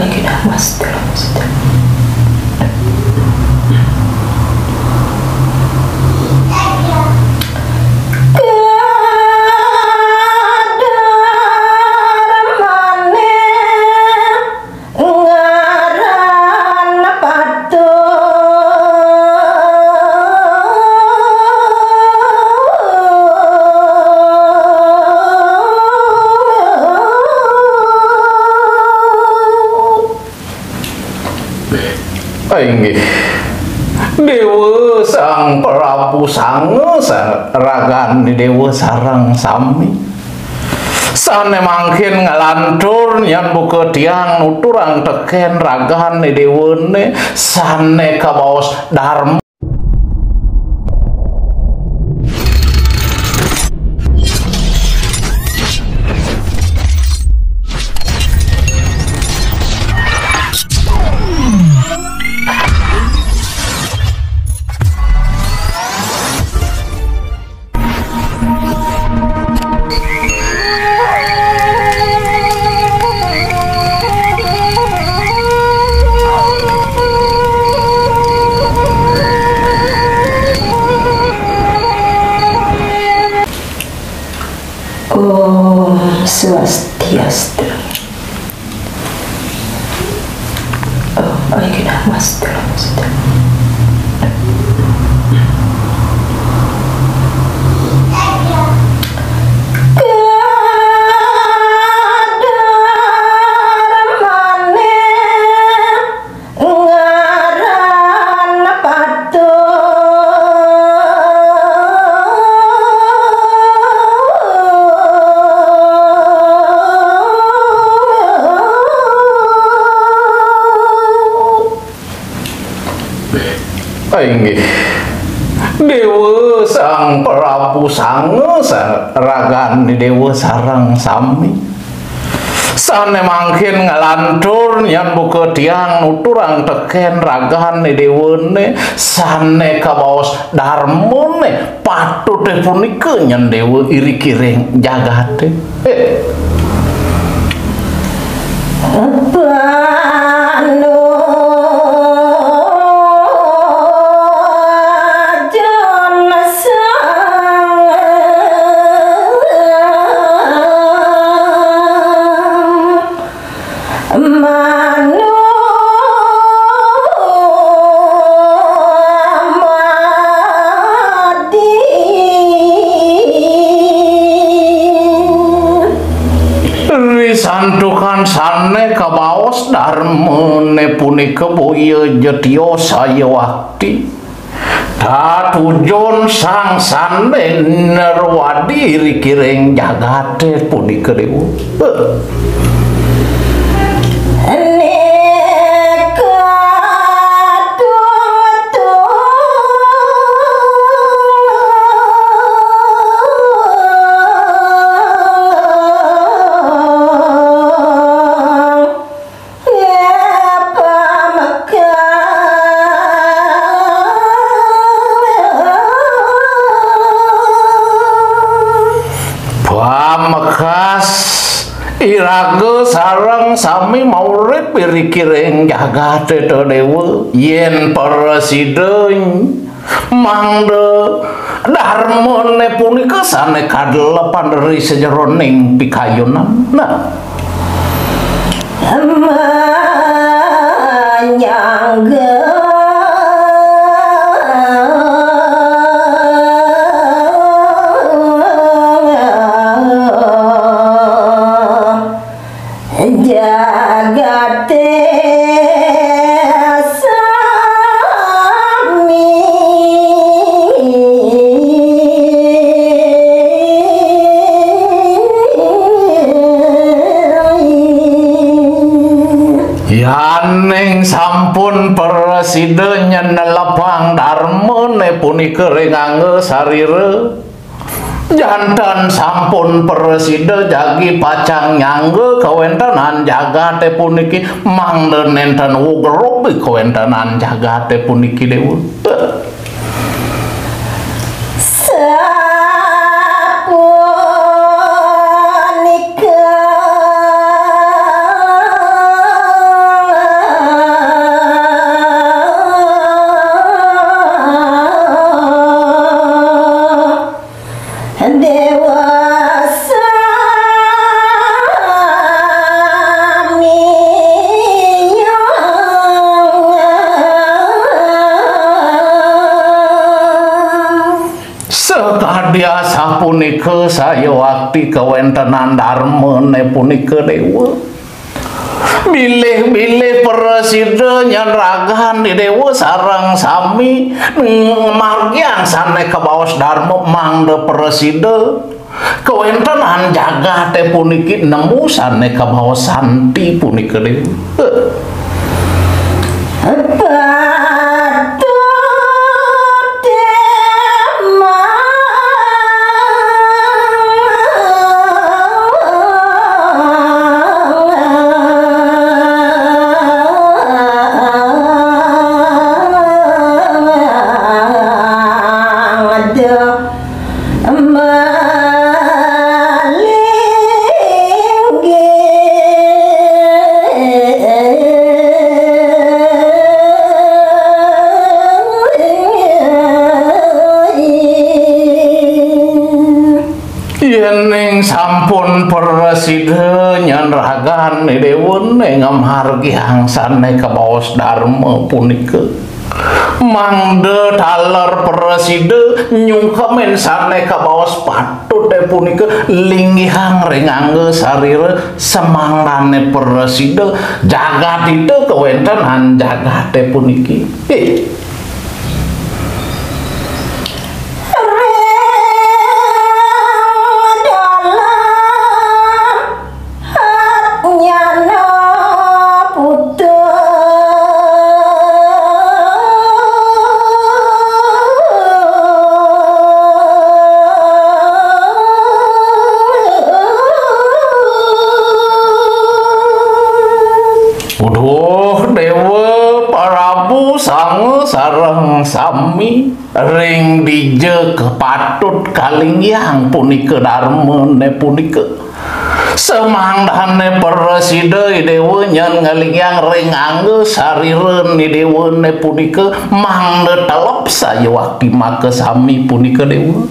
Balikin mas dalam sedang. Inggih Dewa Sang Prabu Sange ragani Dewa sareng sami sane mangkin ngalantur nyan buka tiang nuturang teken ragani dewane sane kabaos dharma Swastiastu. Balikin mas dalam sedang. Inggih Dewa Sang Prabu Sange ragani Dewa sareng sami sane mangkin ngalantur nyan buka tiang nuturang teken ragani dewane sane kabaos dharmane patute punika nyen Dewa iri kiring jagate santukan sane kabaos dharmane punika boya jetya saya wakti datujon sang sane nerwadi rikiring jagate punika dewa iraga sareng sami maurip irikiring jagate dewa yen presiden mangda dharmane punika sane kadelepan dari sejeroning pikayunan menyangga jagate sami yaning sampun presiden nyelepang dharmane punika ringangge sarira jantan sampun presiden jagi pacang nyangge kawentanan jagate puniki mangda nenten wugerobi kawentanan jagate puniki dewa sapunika punika saya wakti kawentenan darmane punika dewa bilih-bilih presiden nyanragan di dewa sarang sami margian sane kabaos darmo mangde presiden kawentenan jagat teh puniki nemu sane kabaos santi punika dewa sampun presiden nyanragan dewen ngamhargiang sane kabaos darma punika mangde taler presiden nyungkemen sane kabaos patut punika linggihang ringangge sarire semangrane presiden jagat itu kewentenan jagat puniki sareng sami ring dije kepatut kalingyang punika darmane punika semangdane presiden dewa nyen ngalingyang ring angge sarireun ni dewa ne punika mangde telep saya wakti make sami punika dewa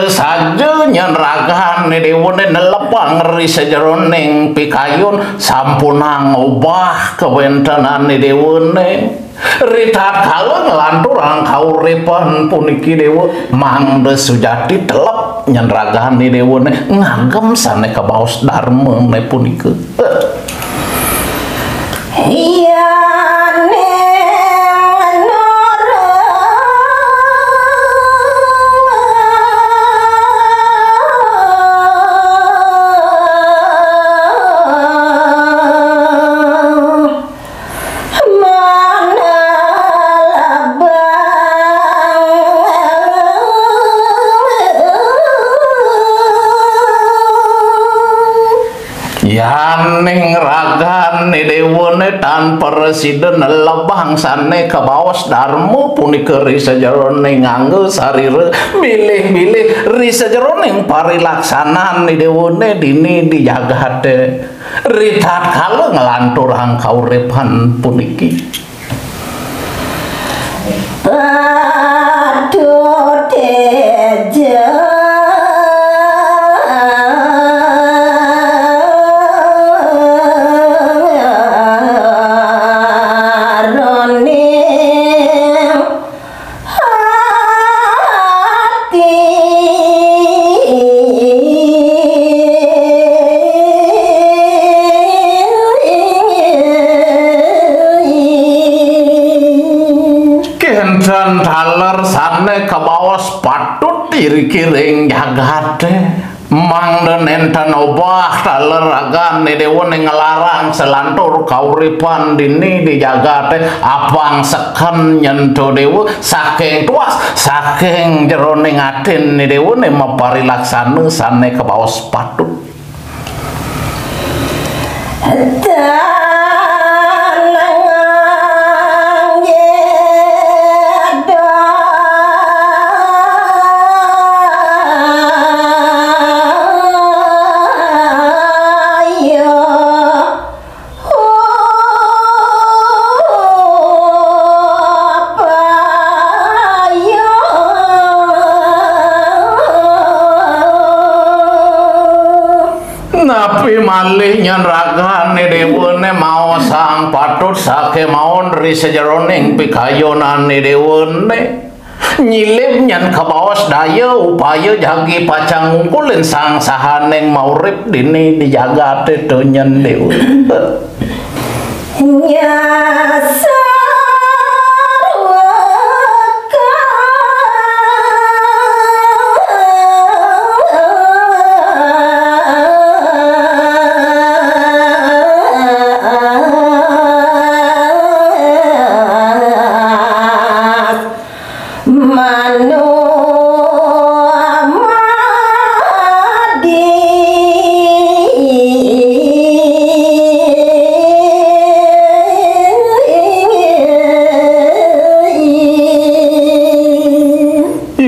saja nyanragan dewa nelepang ngeri sejeroning pikayun sampunang obah kewentenan dewa ritat kala ngelanturang kauripan puniki dewa mangde sujati telep nyanragan dewa ngagem sane kabaos darma punika iya yaning ragan dewa tan presiden lebang sane kabaos darmo punika risajeroning ngangge sarire bilih-bilih risajeroning parilaksanan dewa dini dijagat ritat kala ngelanturang kauripan puniki patut teja taler sane kabaos patut diri-kiring jagat mangde nenten obah taler ragan dewa ngelarang selantur kauripan dini di jagat apang seken nyentuh dewa saking tuas saking jeroning atin dewa maparilaksana sane kabaos patut napi malih nyen ragane dewene mau sang patut sake maon ri sejeroning pikayonane dewene nyilip nyen kabaos daya upaya jagi pacang ngungkulin sang sahaneng maurip dini dijaga teto nyen dewene nyasa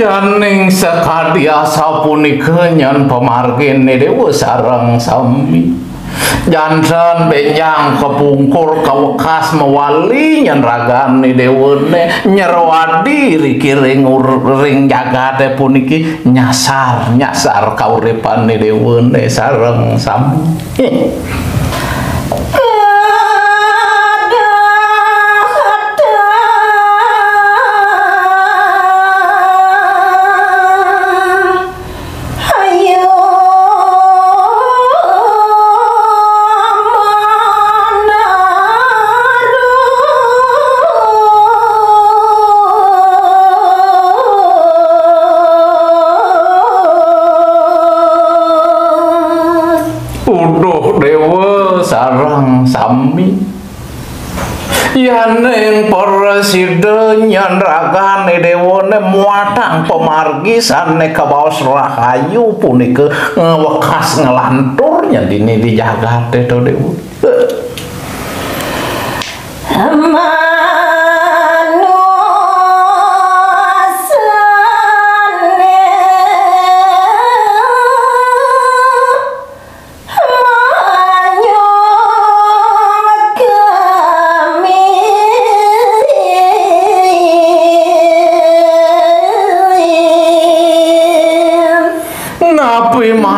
yaning sakadiasa punika nyen pamargine dewa sareng sami janten benjang kepungkur kawekas mewali nyen ragane dewene nyerwadi rikiring ring jagate puniki nyasar kauripane dewene sareng sami sareng sami yaning presida nyen ragane dewone muatang pemargi sane kabaos rahayu punika wekas ngelantur nyen dini dijagate to dewa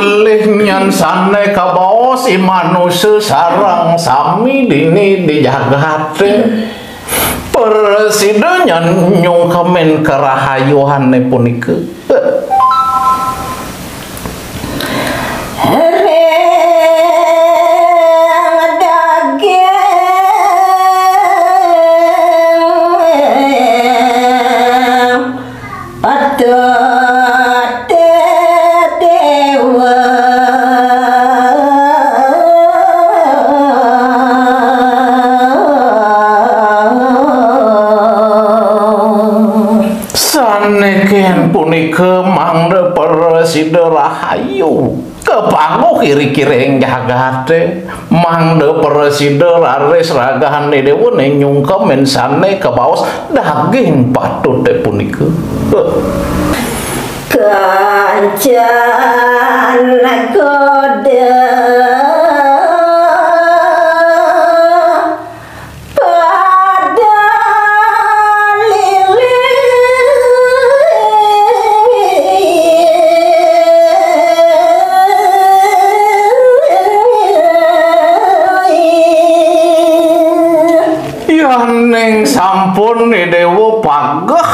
malih nyen sane kabaos manusia sareng sami dini dijagate presida nyen nyungkemen kerahayuhane punika saneken punika mangde presida rahayu kepanguh kiri-kiri jagate mangde presida laris ragane dewene nyungkemen sane kebaos daging patut punika kancana kode yaning sampun dewa pageh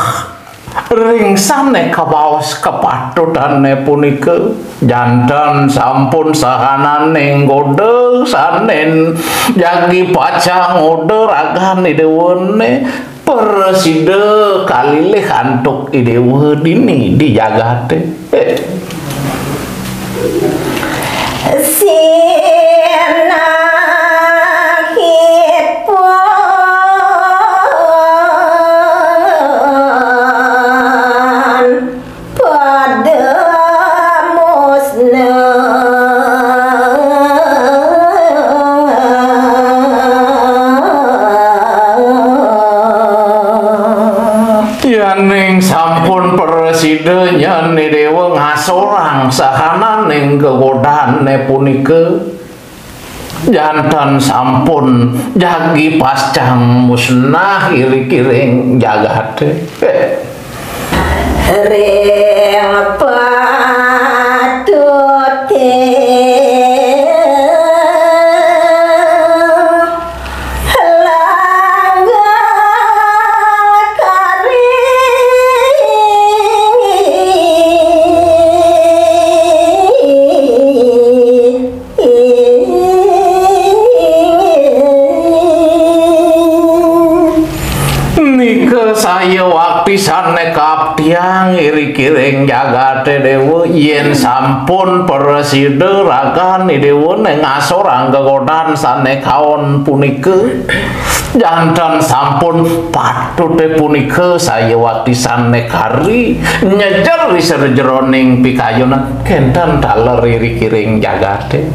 ringsane kabaos kepatutane punika janten sampun sahanane ngode sanen jagi pacang ngode ragane dewene presida kalilih antuk dewa dini dijagate yaning sampun presida nyen dewa ngasorang sahanane kegodane punika janten sampun jagi pascang musnah kiri-kiring jagate ring patut pisan nekap tiang iri-kiring jagate dewa yen sampun preside ragan dewa neng asorang gegodan sane kaon punike jantan sampun patute punike saya wati sane kari nyejer riser jeroning pikayuna kentan taler iri-kiring jagate